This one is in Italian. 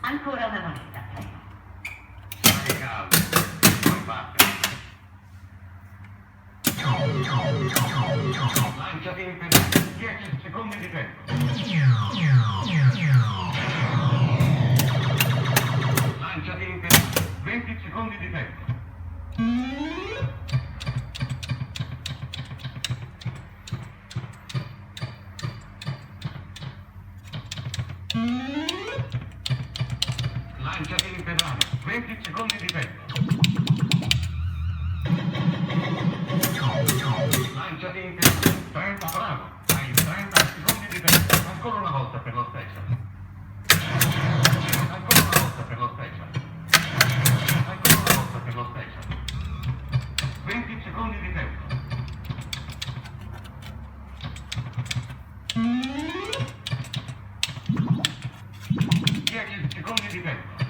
Ancora una moneta, prego. Stai calmo, poi basta. Lanciati in pedale, 10 secondi di tempo. Lanciati in pedale, 20 secondi di tempo. Lanciati in pedale, 20 secondi di tempo. Lanciati in pedale, 30, bravo. Hai 30 secondi di tempo. Ancora una volta per lo stesso. Ancora una volta per lo stesso. Ancora una volta per lo stesso. 20 secondi di tempo. 10 secondi di tempo.